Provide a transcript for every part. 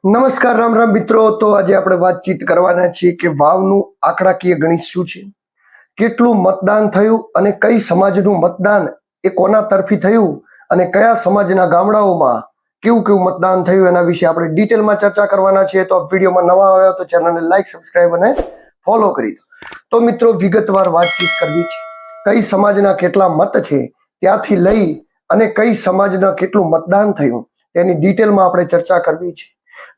નમસ્કાર રામ રામ મિત્રો। તો આજે આપણે વાતચીત કરવાના છીએ કે વાવનું આંકડાકીય ગણિત શું છે, કેટલું મતદાન થયું અને કઈ સમાજનું મતદાન એ કોના તરફી થયું અને કયા સમાજના ગામડાઓમાં કેવું કેવું મતદાન થયું એના વિશે આપણે ડિટેલમાં ચર્ચા કરવાના છીએ। તો આ વિડીયોમાં નવા આવ્યા તો ચેનલને લાઈક, સબસ્ક્રાઇબ અને ફોલો કરી દો। તો મિત્રો વિગતવાર વાતચીત કરવી છે, કઈ સમાજના કેટલા મત છે ત્યાંથી લઈ અને કઈ સમાજના કેટલું મતદાન થયું તેની ડિટેલમાં આપણે ચર્ચા કરવી છે।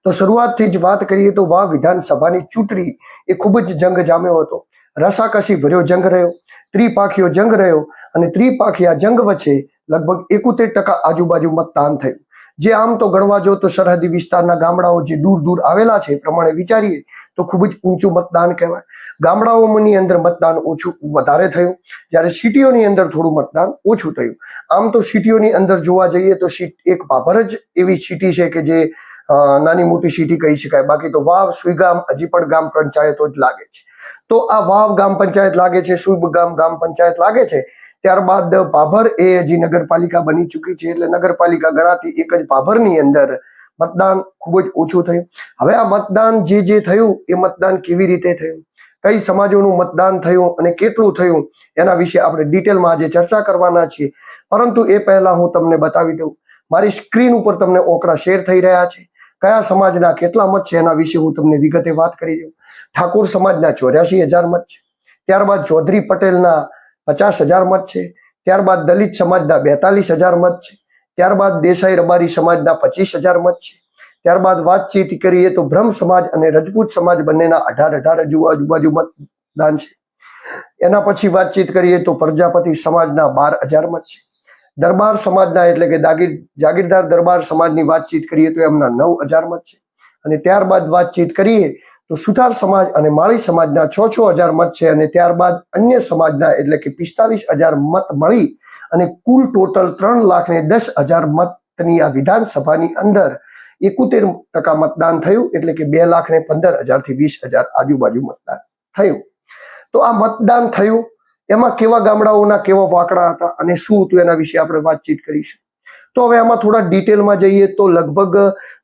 તો શરૂઆતથી જ વાત કરીએ તો વાવ વિધાનસભાની ચૂંટણી એ ખૂબ જ જંગ જામ્યો હતો, રસાકસી ભર્યો જંગ રહ્યો, ત્રિપાખીયો જંગ રહ્યો અને ત્રિપાખીયા જંગ વચ્ચે લગભગ 71% આજુબાજુ મતદાન થયું, જે આમ તો ગણવા જો તો સરહદી વિસ્તારના ગામડાઓ જે દૂર દૂર આવેલા છે પ્રમાણે વિચારીએ તો ખૂબ જ ઊંચું મતદાન કહેવાય। ગામડાઓની અંદર મતદાન ઓછું વધારે થયું, જ્યારે સિટીઓની અંદર થોડું મતદાન ઓછું થયું। આમ તો સિટીઓની અંદર જોવા જઈએ તો એક ભાભર જ એવી સિટી છે કે જે નાની મોટી સિટી કહી શકાય, બાકી તો વાવ, સુઈગામ હજી પણ ગામ પંચાયતો જ લાગે છે। તો આ વાવ ગામ પંચાયત લાગે છે, સુઈગામ ગામ પંચાયત લાગે છે, ત્યારબાદ ભાભર એ હજી નગરપાલિકા બની ચૂકી છે, એટલે નગરપાલિકા ગણાતી એક જ ભાભરની અંદર મતદાન ખૂબ જ ઓછું થયું। હવે આ મતદાન જે થયું એ મતદાન કેવી રીતે થયું, કઈ સમાજોનું મતદાન થયું અને કેટલું થયું એના વિશે આપણે ડિટેલમાં આજે ચર્ચા કરવાના છીએ। પરંતુ એ પહેલા હું તમને બતાવી દઉં, મારી સ્ક્રીન ઉપર તમને આંકડા શેર થઈ રહ્યા છે, કયા સમાજના કેટલા મત છે એના વિશે હું તમને વિગતે વાત કરી દઉં। ઠાકોર સમાજના 84,000 મત છે, ત્યારબાદ ચૌધરી પટેલના 50,000 મત છે, ત્યારબાદ દલિત સમાજના 42,000 મત છે, ત્યારબાદ દેસાઈ રબારી સમાજના 25,000 મત છે, ત્યારબાદ વાતચીત કરીએ તો બ્રહ્મ સમાજ અને રજપૂત સમાજ બંનેના 18 આજુબાજુ મતદાન છે। એના પછી વાતચીત કરીએ તો પ્રજાપતિ સમાજના 12,000 મત છે, દરબાર સમાજના એટલે કે જાગીરદાર દરબાર સમાજની વાતચીત કરીએ તો એમના 9,000 મત છે, અને ત્યારબાદ વાતચીત કરીએ તો સુથાર સમાજ અને માળી સમાજના 6,000 મત છે, અને ત્યારબાદ અન્ય સમાજના એટલે કે 45,000 મત મળી અને કુલ ટોટલ 3,10,000 મતની આ વિધાનસભાની અંદર 71% મતદાન થયું, એટલે કે 2,15,000 થી 20,000 આજુબાજુ મતદાન થયું। તો આ મતદાન થયું એમાં કેવા ગામડાઓના કેવા આંકડા હતા અને શું હતું એના વિશે આપણે વાતચીત કરીશું। તો હવે આમાં થોડા ડિટેલમાં જઈએ તો લગભગ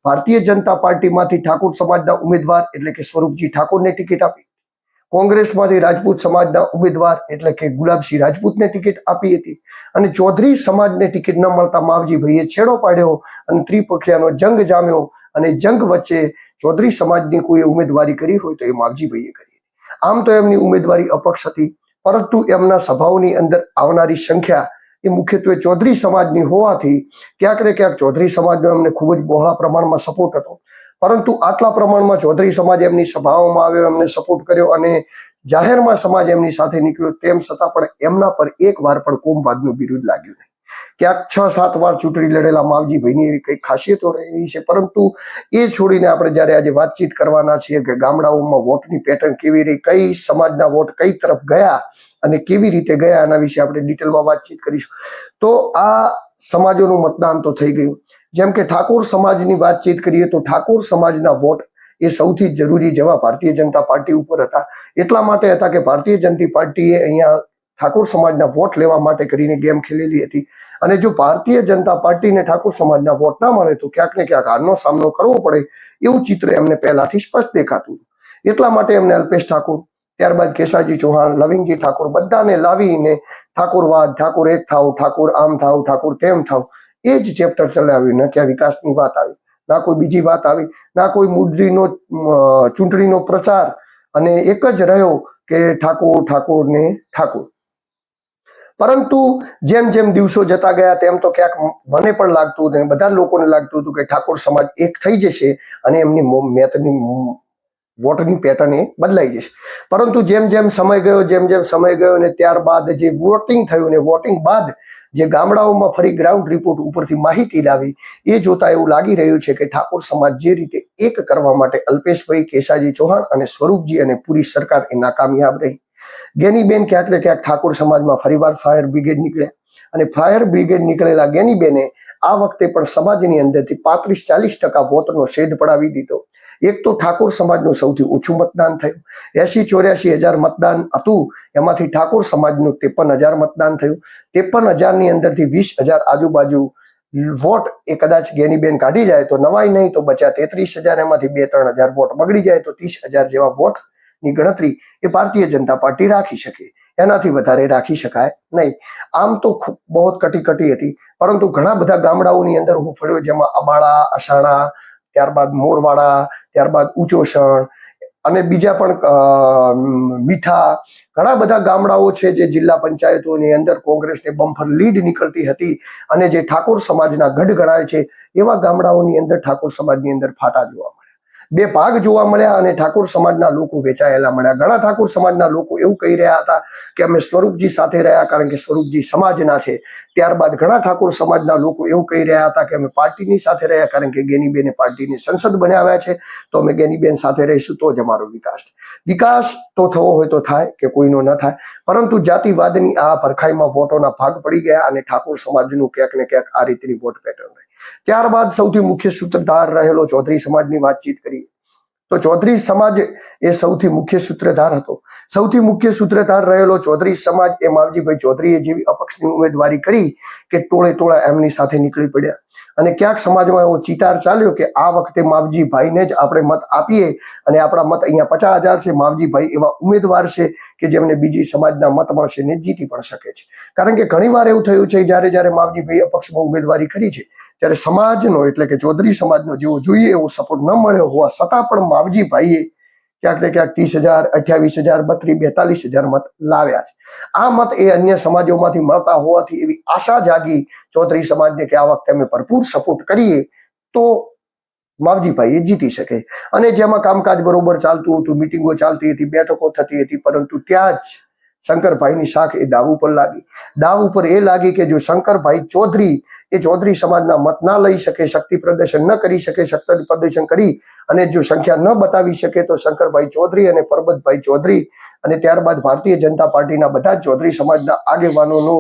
ભારતીય જનતા પાર્ટીમાંથી ઠાકોર સમાજના ઉમેદવાર એટલે કે સ્વરૂપજી ઠાકોરને ટિકિટ આપી, કોંગ્રેસમાંથી રાજપૂત સમાજના ઉમેદવાર એટલે કે ગુલાબસિંહ રાજપૂતને ટિકિટ આપી હતી, અને ચૌધરી સમાજને ટિકિટ ન મળતા માવજીભાઈએ છેડો પાડ્યો અને ત્રિપક્ષીયાનો જંગ જામ્યો, અને જંગ વચ્ચે ચૌધરી સમાજની કોઈ ઉમેદવારી કરી હોય તો એ માવજીભાઈએ કરી। આમ તો એમની ઉમેદવારી અપક્ષ હતી, પરંતુ એમના સભાઓની અંદર આવનારી સંખ્યા એ મુખ્યત્વે ચૌધરી સમાજની હોવાથી ક્યાંક ને ક્યાંક ચૌધરી સમાજનો એમને ખૂબ જ બહોળા પ્રમાણમાં સપોર્ટ હતો, પરંતુ આટલા પ્રમાણમાં ચૌધરી સમાજ એમની સભાઓમાં આવ્યો, એમને સપોર્ટ કર્યો અને જાહેરમાં સમાજ એમની સાથે નીકળ્યો, તેમ છતાં પણ એમના પર એક વાર પણ કોમવાદનું બિરુદ લાગ્યું નહીં। ક્યાંક 6-7 વાર ચૂંટણી લડેલા માવજીભાઈની એવી કઈ ખાસિયતો રહેલી છે, પરંતુ એ છોડીને આપણે જ્યારે આજે વાતચીત કરવાના છીએ કે ગામડાઓમાં વોટની પેટર્ન કેવી રહી, કઈ સમાજના વોટ કઈ તરફ ગયા અને કેવી રીતે ગયા એના વિશે આપણે ડિટેલમાં વાતચીત કરીશું। તો આ સમાજોનું મતદાન તો થઈ ગયું। જેમ કે ઠાકોર સમાજની વાતચીત કરીએ તો ઠાકોર સમાજના વોટ એ સૌથી જરૂરી જેવા ભારતીય જનતા પાર્ટી ઉપર હતા, એટલા માટે હતા કે ભારતીય જનતા પાર્ટીએ અહીંયા ઠાકોર સમાજના વોટ લેવા માટે કરીને ગેમ ખેલેલી હતી, અને જો ભારતીય જનતા પાર્ટીને ઠાકોર સમાજના વોટ ના મળે તો ક્યાંક ને ક્યાંક હારનો સામનો કરવો પડે એવું ચિત્ર એમને પહેલાથી સ્પષ્ટ દેખાતું હતું। એટલા માટે એમને અલ્પેશ ઠાકોર, ત્યારબાદ કેશાજી ચૌહાણ, લવિંગજી ઠાકોર બધાને લાવીને ઠાકોરવાદ, ઠાકોર એક થાવ, ઠાકોર આમ થાવ, ઠાકોર તેમ થાવ, એ જ ચેપ્ટર ચલાવ્યું। ન ક્યાં વિકાસની વાત આવી, ના કોઈ બીજી વાત આવી, ના કોઈ મુદ્દીનો ચૂંટણીનો પ્રચાર, અને એક જ રહ્યો કે ઠાકોર ને ઠાકોર। પરંતુ જેમ જેમ દિવસો જતા ગયા તેમ તો ક્યાંક મને પણ લાગતું હતું, બધા લોકોને લાગતું હતું કે ઠાકોર સમાજ એક થઈ જશે અને એમની વોટની પેટર્ન એ બદલાઈ જશે। પરંતુ જેમ જેમ સમય ગયો ને ત્યારબાદ જે વોટિંગ થયું ને વોટિંગ બાદ જે ગામડાઓમાં ફરી ગ્રાઉન્ડ રિપોર્ટ ઉપરથી માહિતી લાવી, એ જોતા એવું લાગી રહ્યું છે કે ઠાકોર સમાજ જે રીતે એક કરવા માટે અલ્પેશભાઈ, કેશાજી ચૌહાણ અને સ્વરૂપજી અને પૂરી સરકાર એ નાકામયાબ રહી। ગેનીબેન ક્યાંક ને ક્યાંક ઠાકોર સમાજમાં ફરીવાર ફાયર બ્રિગેડ નીકળ્યા, અને ફાયર બ્રિગેડ નીકળેલા ગેનીબેને આ વખતે પણ સમાજની અંદરથી 35-40% વોટનો શેડ પડાવી દીધો। એક તો ઠાકોર સમાજનું સૌથી ઓછું મતદાન થયું, 80-84,000 મતદાન હતું, એમાંથી ઠાકોર સમાજનું 53,000 મતદાન થયું। 53,000 ની અંદરથી 20,000 આજુબાજુ વોટ એ કદાચ ગેનીબેન કાઢી જાય તો નવાઈ નહીં, તો બચ્યા 33,000, એમાંથી 2-3 હજાર વોટ બગડી જાય તો 30,000 જેવા વોટની ગણતરી એ ભારતીય જનતા પાર્ટી રાખી શકે, એનાથી વધારે રાખી શકાય નહીં. આમ તો બહુ કટી હતી, પરંતુ ઘણા બધા ગામડાઓની અંદર હું ફર્યો, જેમાં અબાળા, અસાણા, ત્યારબાદ મોરવાડા, ત્યારબાદ ઉચોસણ અને બીજા પણ મીઠા, ઘણા બધા ગામડાઓ છે જે જિલ્લા પંચાયતોની અંદર કોંગ્રેસને બમ્ફર લીડ નીકળતી હતી અને જે ઠાકોર સમાજના ગઢ ગણાય છે એવા ગામડાઓની અંદર ઠાકોર સમાજની અંદર ફાટા જોવા મળ્યા, બે ભાગ જોવા મળ્યા અને ઠાકોર સમાજના લોકો વેચાયેલા મળ્યા. ઘણા ઠાકોર સમાજના લોકો એવું કહી રહ્યા હતા કે અમે સ્વરૂપજી સાથે રહ્યા કારણ કે સ્વરૂપજી સમાજના છે. ત્યારબાદ ઘણા ઠાકોર સમાજના લોકો એવું કહી રહ્યા હતા કે અમે પાર્ટીની સાથે રહ્યા કારણ કે ગેનીબેને પાર્ટીની સંસદ બનાવ્યા છે, તો અમે ગેનીબેન સાથે રહીશું તો જ અમારો વિકાસ તો થવો હોય તો થાય કે કોઈનો ન થાય. પરંતુ જાતિવાદની આ ભરખાઈમાં વોટોના ભાગ પડી ગયા અને ઠાકોર સમાજનું ક્યાંક ને ક્યાંક આ રીતની વોટ પેટર્ન રહી. ત્યારબાદ સૌથી મુખ્ય સૂત્રધાર રહેલો ચૌધરી સમાજની વાતચીત કરી તો ચૌધરી સમાજ એ સૌથી મુખ્ય સૂત્રધાર હતો. સૌથી મુખ્ય સૂત્રધાર રહેલો ચૌધરી સમાજ એ માવજીભાઈ ચૌધરીએ જેવી અપક્ષની ઉમેદવારી કરી કે ટોળા એમની સાથે નીકળી પડ્યા અને ક્યાંક સમાજમાં એવો ચિતાર ચાલ્યો કે આ વખતે માવજીભાઈને જ આપણે મત આપીએ અને આપણા મત અહીંયા 50,000 છે. માવજીભાઈ એવા ઉમેદવાર છે કે જેમને બીજી સમાજના મત મળશે ને જીતી પણ શકે છે. કારણ કે ઘણીવાર એવું થયું છે જ્યારે માવજીભાઈ અપક્ષમાં ઉમેદવારી કરી છે ત્યારે સમાજનો એટલે કે ચૌધરી સમાજનો જેવો જોઈએ એવો સપોર્ટ ન મળ્યો હોવા છતાં પણ માવજીભાઈએ ક્યાંક ને ક્યાંક 30,000, 28,000, 32,000, 42,000 મત લાવ્યા છે. આ મત એ અન્ય સમાજોમાંથી મળતા હોવાથી એવી આશા જાગી ચૌધરી સમાજને કે આ વખતે અમે ભરપૂર સપોર્ટ કરીએ તો માવજીભાઈ જીતી શકે. અને જેમાં કામકાજ બરોબર ચાલતું હતું, મિટિંગો ચાલતી હતી, બેઠકો થતી હતી, પરંતુ ત્યાં જ શંકરભાઈની શાખ એ દાવ ઉપર લાગી. દાવ ઉપર એ લાગી કે જો શંકરભાઈ ચૌધરી એ ચૌધરી સમાજના મત ના લઈ શકે, શક્તિ પ્રદર્શન ન કરી શકે, શક્તિ પ્રદર્શન કરી અને જો સંખ્યા ન બતાવી શકે તો શંકરભાઈ ચૌધરી અને પરબતભાઈ ચૌધરી અને ત્યારબાદ ભારતીય જનતા પાર્ટીના બધા જ ચૌધરી સમાજના આગેવાનોનો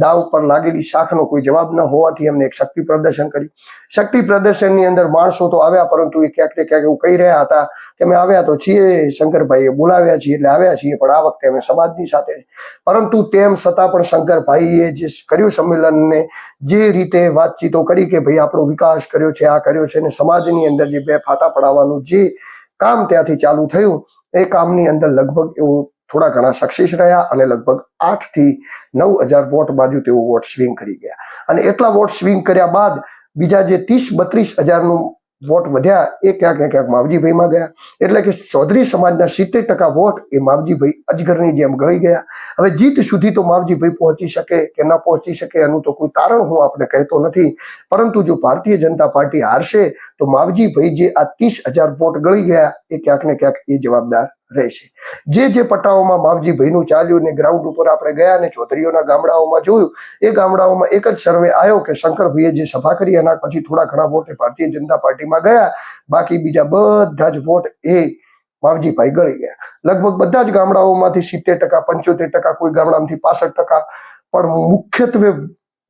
દાવ પર લાગેલી શાખનો કોઈ જવાબ ન હોવાથી એમને એક શક્તિ પ્રદર્શન કર્યું. શક્તિ પ્રદર્શનની અંદર માણસો તો આવ્યા, પરંતુ એ ક્યાંક ને ક્યાંક એવું કહી રહ્યા હતા કે અમે આવ્યા તો છીએ, શંકરભાઈએ બોલાવ્યા છીએ એટલે આવ્યા છીએ, પણ આ વખતે અમે સમાજની સાથે. પરંતુ તેમ છતાં પણ શંકરભાઈએ જે કર્યું સંમેલનને, જે રીતે વાતચીતો કરી કે ભાઈ આપણો વિકાસ કર્યો છે, આ કર્યો છે, અને સમાજની અંદર જે બે ફાટા પડાવવાનું જે કામ ત્યાંથી ચાલુ થયું એ કામની અંદર લગભગ એવું થોડા ઘણા સક્સેસ રહ્યા અને લગભગ 8,000 થી 9,000 વોટ બાજુ તેઓ વોટ સ્વિંગ કરી ગયા. અને એટલા વોટ સ્વિંગ કર્યા બાદ બીજા જે 30-32,000 વોટ વધ્યા એ ક્યાંક ને ક્યાંક માવજીભાઈમાં ગયા. એટલે કે ચૌધરી સમાજના 70% વોટ એ માવજીભાઈ અજગરની જેમ ગળી ગયા. હવે જીત સુધી તો માવજીભાઈ પહોંચી શકે કે ન પહોંચી શકે એનું તો કોઈ કારણ હું આપણે કહેતો નથી, પરંતુ જો ભારતીય જનતા પાર્ટી હારશે તો માવજીભાઈ જે આ 30,000 વોટ ગળી ગયા એ ક્યાંક ને ક્યાંક એ જવાબદાર રહેશે. જે પટ્ટાઓમાં માવજીભાઈનું ચાલ્યું ને ગ્રાઉન્ડ ઉપર આપણે ગયા ને ચૌધરીઓના ગામડાઓમાં જોયું, એ ગામડાઓમાં એક જ સર્વે આવ્યો કે શંકરભાઈએ જે સભા કરી એના પછી થોડા ઘણા વોટ ભારતીય જનતા પાર્ટીમાં ગયા, બાકી બીજા બધા જ વોટ એ માવજીભાઈ ગળી ગયા. લગભગ બધા જ ગામડાઓમાંથી 70%, 75%, કોઈ ગામડામાંથી 65%, પણ મુખ્યત્વે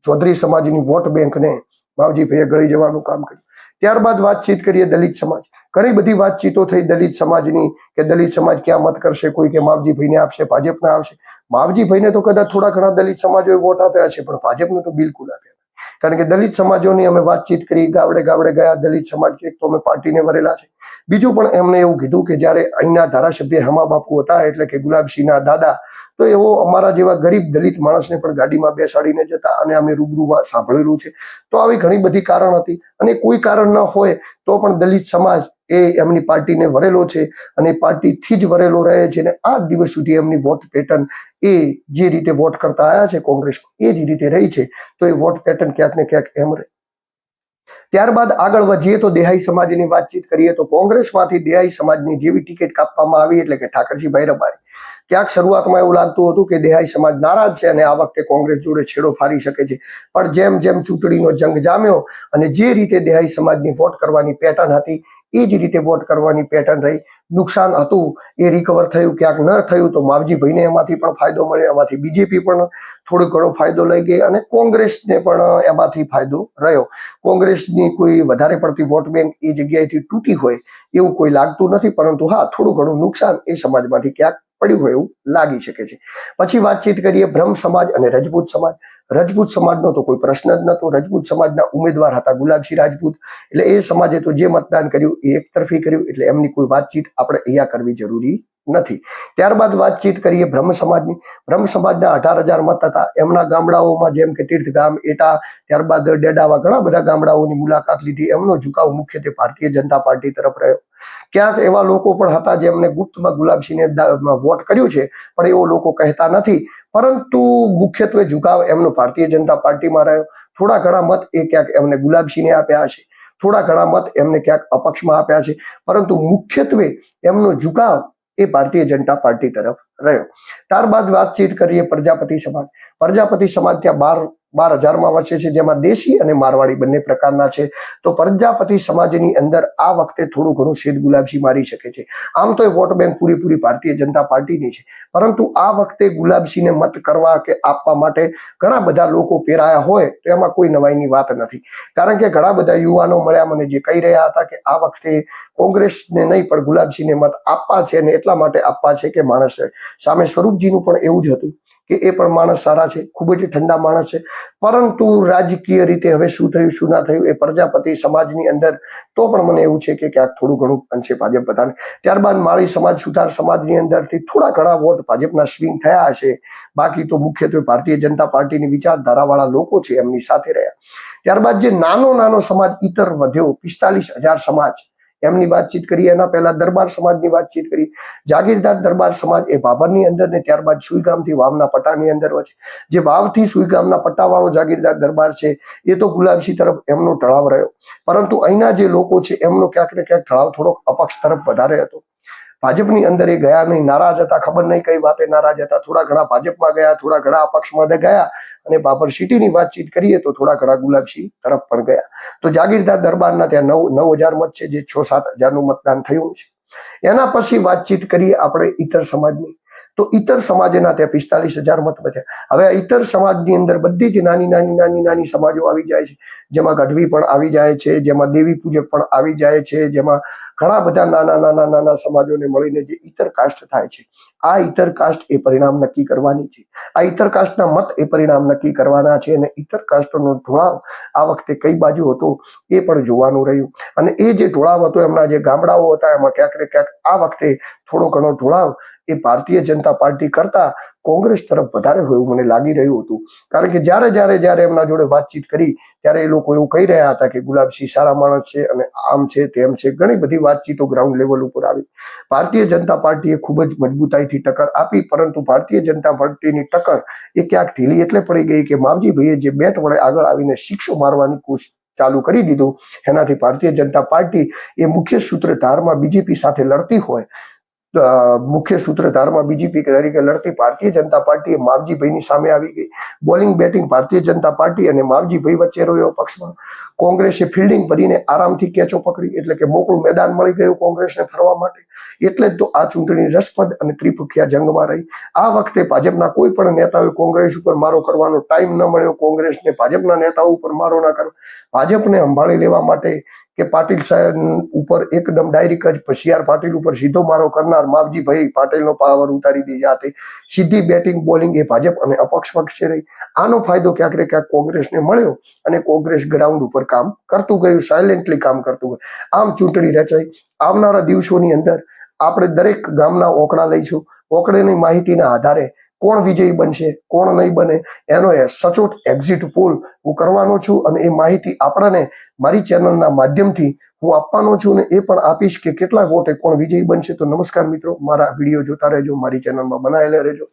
ચૌધરી સમાજની વોટ બેંકને માવજીભાઈએ ગળી જવાનું કામ કર્યું. ત્યારબાદ વાતચીત કરીએ દલિત સમાજ. ઘણી બધી વાતચીતો થઈ દલિત સમાજની કે દલિત સમાજ ક્યાં મત કરશે, કોઈ કે માવજીભાઈને આપશે, ભાજપને આપશે. માવજીભાઈને તો કદાચ થોડા ઘણા દલિત સમાજોએ વોટ આપ્યા છે, પણ ભાજપને તો બિલકુલ આપ્યા. કારણ કે દલિત સમાજોની અમે વાતચીત કરી, ગાવડે ગયા દલિત સમાજ કે તો અમે પાર્ટીને વરેલા છે. બીજું પણ એમને એવું કીધું કે જ્યારે અહીંના ધારાસભ્ય હમા બાપુ હતા એટલે કે ગુલાબસિંહના દાદા, તો એવો અમારા જેવા ગરીબ દલિત માણસને પણ ગાડીમાં બેસાડીને જતા અને અમે રૂબરૂ સાંભળેલું છે. તો આવી ઘણી બધી કારણ હતી અને કોઈ કારણ ન હોય તો પણ દલિત સમાજ એ એમની પાર્ટીને વરેલો છે અને પાર્ટીથી જ વરેલો રહે છે અને આ દિવસ સુધી એમની વોટ પેટર્ન એ જે રીતે વોટ કરતા આવ્યા છે કોંગ્રેસ એ જ રીતે રહી છે. તો એ વોટ પેટર્ન ક્યાંક ને ક્યાંક એમ રહે. ત્યારબાદ આગળ વધીએ તો દેહાઈ સમાજની વાતચીત કરીએ તો કોંગ્રેસમાંથી દેહાઈ સમાજની જેવી ટિકિટ કાપવામાં આવી એટલે કે ઠાકરજીભાઈ રબારી, ક્યાંક શરૂઆતમાં એવું લાગતું હતું કે દેહાઈ સમાજ નારાજ છે અને આ વખતે કોંગ્રેસ જોડે છેડો ફાડી શકે છે, પણ જેમ જેમ ચૂંટણીનો જંગ જામ્યો અને જે રીતે દેહાઈ સમાજની વોટ કરવાની પેટર્ન હતી એ જ રીતે વોટ કરવાની પેટર્ન રહી. નુકસાન હતું એ રિકવર થયું, ક્યાંક ન થયું તો માવજીભાઈને એમાંથી પણ ફાયદો મળ્યો, એમાંથી બીજેપી પણ થોડો ઘણો ફાયદો લઈ ગઈ અને કોંગ્રેસને પણ એમાંથી ફાયદો રહ્યો. કોંગ્રેસની કોઈ વધારે પડતી વોટ બેંક એ જગ્યાએથી તૂટી હોય એવું કોઈ લાગતું નથી, પરંતુ હા થોડું ઘણું નુકસાન એ સમાજમાંથી ક્યાંક પડ્યું હોય એવું લાગી શકે છે. પછી વાતચીત કરીએ બ્રહ્મ સમાજ અને રજપૂત સમાજ. રજપૂત સમાજનો તો કોઈ પ્રશ્ન જ નહોતો. રજપૂત સમાજના ઉમેદવાર હતા ગુલાબસિંહ રાજપૂત, એટલે એ સમાજે તો જે મતદાન કર્યું એ એકતરફી કર્યું, એટલે એમની કોઈ વાતચીત આપણે અહીંયા કરવી જરૂરી નથી. ત્યારબાદ વાતચીત કરીએ બ્રહ્મ સમાજની. બ્રહ્મ સમાજના 18,000 મત હતા. એમના ગામડાઓમાં જેમ કે તીર્થગામ, એટા, ત્યારબાદ ડેડાવા ઘણા બધા ગામડાઓની મુલાકાત લીધી. એમનો ઝુકાવ મુખ્યત્વે ભારતીય જનતા પાર્ટી તરફ રહ્યો. ક્યાંક એવા લોકો પણ હતા જેમને ગુપ્તમાં ગુલાબસિંહને વોટ કર્યું છે, પણ એવો લોકો કહેતા નથી, પરંતુ મુખ્યત્વે ઝુકાવ એમનો ભારતીય જનતા પાર્ટીમાં રહ્યો. થોડા ઘણા મત એ ક્યાંક એમને ગુલાબસિંહને આપ્યા છે, થોડા ઘણા મત એમને ક્યાંક અપક્ષમાં આપ્યા છે, પરંતુ મુખ્યત્વે એમનો ઝુકાવ એ ભારતીય જનતા પાર્ટી તરફ રહ્યો. ત્યારબાદ વાતચીત કરીએ પ્રજાપતિ સમાજ. પ્રજાપતિ સમાજ ત્યાં 12,000માં વસે છે, જેમાં દેશી અને મારવાડી બંને પ્રકારના છે. તો પ્રજાપતિ સમાજની અંદર આ વખતે થોડું ઘણું શેદ ગુલાબસિંહ મારી શકે છે. આમ તો એ વોટ બેંક પૂરી ભારતીય જનતા પાર્ટીની છે, પરંતુ આ વખતે ગુલાબસિંહને મત કરવા કે આપવા માટે ઘણા બધા લોકો પેરાયા હોય તો એમાં કોઈ નવાઈની વાત નથી. કારણ કે ઘણા બધા યુવાનો મળ્યા મને જે કહી રહ્યા હતા કે આ વખતે કોંગ્રેસને નહીં પણ ગુલાબસિંહને મત આપવા છે, અને એટલા માટે આપવા છે કે માણસ સામે સ્વરૂપજીનું પણ એવું જ હતું કે એ પણ માણસ સારા છે, ખૂબ જ ઠંડા માણસ છે, પરંતુ રાજકીય રીતે હવે શું થયું શું ના થયું એ પ્રજાપતિ સમાજની અંદર તો પણ મને એવું છે કે ક્યાંક થોડું ઘણું અંશે ભાજપ બધાને. ત્યારબાદ માળી સમાજ, સુતાર સમાજની અંદરથી થોડા ઘણા વોટ ભાજપના સ્વિંગ થયા હશે, બાકી તો મુખ્યત્વે ભારતીય જનતા પાર્ટીની વિચારધારાવાળા લોકો છે એમની સાથે રહ્યા. ત્યારબાદ જે નાનો સમાજ ઈતર વધ્યો 45,000 સમાજ, એમની વાતચીત કરી. એના પહેલા દરબાર સમાજની વાતચીત કરી. જાગીરદાર દરબાર સમાજ એ ભાભરની અંદર ને ત્યારબાદ સુઈગામથી વાવના પટ્ટાની અંદર હોય છે. જે વાવથી સુઈગામના પટ્ટાવાળો જાગીરદાર દરબાર છે એ તો ગુલાબસિંહ તરફ એમનો ઢળાવ રહ્યો, પરંતુ અહીંના જે લોકો છે એમનો ક્યાંક ને ક્યાંક ઢળાવ થોડોક અપક્ષ તરફ વધારે હતો. ભાજપની અંદર એ ગયા નહીં, નારાજ હતા, ખબર નહીં કઈ વાતે નારાજ હતા. થોડા ઘણા ભાજપમાં ગયા, થોડા ઘણા અપક્ષમાં ગયા, અને બાબર સિટીની વાતચીત કરીએ તો થોડા ઘણા ગુલાબસિંહ તરફ પણ ગયા. તો જાગીરદાર દરબારના ત્યાં 9,000 મત છે, જે 6-7,000નું મતદાન થયું છે. એના પછી વાતચીત કરીએ આપણે ઈતર સમાજની. તો ઈતર સમાજના ત્યાં 45,000 મત બચ્યા. હવે ઈતર સમાજની અંદર બધી જ નાની સમાજો આવી જાય છે, જેમાં ગઢવી પણ આવી જાય છે, જેમાં દેવી પૂજક પણ આવી જાય છે, જેમાં ઘણા બધા નાના સમાજોને મળીને જે ઈતર કાસ્ટ થાય છે. આ ઈતર કાસ્ટ એ પરિણામ નક્કી કરવાની છે. આ ઈતર કાસ્ટના મત એ પરિણામ નક્કી કરવાના છે, અને ઈતર કાસ્ટનો ઢોળાવ આ વખતે કઈ બાજુ હતો એ પણ જોવાનું રહ્યું. અને એ જે ઢોળાવ હતો એમના જે ગામડાઓ હતા એમાં ક્યાંક ને ક્યાંક આ વખતે થોડો ઘણો ઢોળાવ એ ભારતીય જનતા પાર્ટી કરતા કોંગ્રેસ તરફ વધારે હોય એવું મને લાગી રહ્યું હતું. કારણ કે જ્યારે એમના જોડે વાતચીત કરી ત્યારે એ લોકો એવું કહી રહ્યા હતા કે ગુલાબસિંહ સારા માણસ છે અને આમ છે તેમ છે. ઘણી બધી વાતચીતો ગ્રાઉન્ડ લેવલ ઉપર આવી. ભારતીય જનતા પાર્ટીએ ખૂબ જ મજબૂતાઈથી ટક્કર આપી, પરંતુ ભારતીય જનતા પાર્ટીની ટક્કર એ ક્યાંક ઢીલી એટલે પડી ગઈ કે માવજીભાઈએ જે બેટ વડે આગળ આવીને સિક્સો મારવાની કોશિશ ચાલુ કરી દીધું, એનાથી ભારતીય જનતા પાર્ટી એ મુખ્ય સૂત્રધારમાં બીજેપી સાથે લડતી હોય, મુખ્ય સૂત્રધારમાં બીજેપી તરીકે લડતી ભારતીય જનતા પાર્ટી માવજીભાઈની સામે આવી ગઈ. Bowling batting Bharatiya Janata party અને માવજીભાઈ વચ્ચે રહ્યો પક્ષમાં. કોંગ્રેસે ફિલ્ડિંગ ભરીને આરામથી કેચો પકડી, એટલે કે મોકળું મેદાન મળી ગયું કોંગ્રેસને ફરવા માટે. એટલે જ તો આ ચૂંટણી રસપ્રદ અને ત્રિપક્ષીય જંગમાં રહી. આ વખતે ભાજપના કોઈ પણ નેતાઓએ કોંગ્રેસ ઉપર મારો કરવાનો ટાઈમ ન મળ્યો. કોંગ્રેસને ભાજપના નેતાઓ ઉપર મારો ના કરો. ભાજપને સંભાળી લેવા માટે કે પાટીલ સાહેબ ઉપર એકદમ ડાયરેક્ટ જ સીઆર પાટીલ ઉપર સીધો મારો કરનાર માવજીભાઈ પાટીલનો પાવર ઉતારી દે જાતે સીધી બેટિંગ બોલિંગ એ ભાજપ અને અપક્ષ પક્ષે રહી. આનો ફાયદો ક્યાંક ને ક્યાંક કોંગ્રેસને મળ્યો, અને કોંગ્રેસ ગ્રાઉન્ડ ઉપર કામ કરતું ગયું, સાયલેન્ટલી કામ કરતું ગયું. આમ ચૂંટણી રચાઈ. આવનારા દિવસોની અંદર આપણે દરેક ગામના ઓકડા લઈશું. ઓકડાની માહિતીના આધારે કોણ વિજયી બનશે, કોણ નહીં બને, એનો સચોટ એક્ઝિટ પોલ હું કરવાનો છું, અને એ માહિતી આપણને મારી ચેનલના માધ્યમથી હું આપવાનો છું, અને એ પણ આપીશ કે કેટલા વોટે કોણ વિજયી બનશે. તો નમસ્કાર મિત્રો, મારા વિડીયો જોતા રહેજો, મારી ચેનલમાં બનાવેલા રહેજો.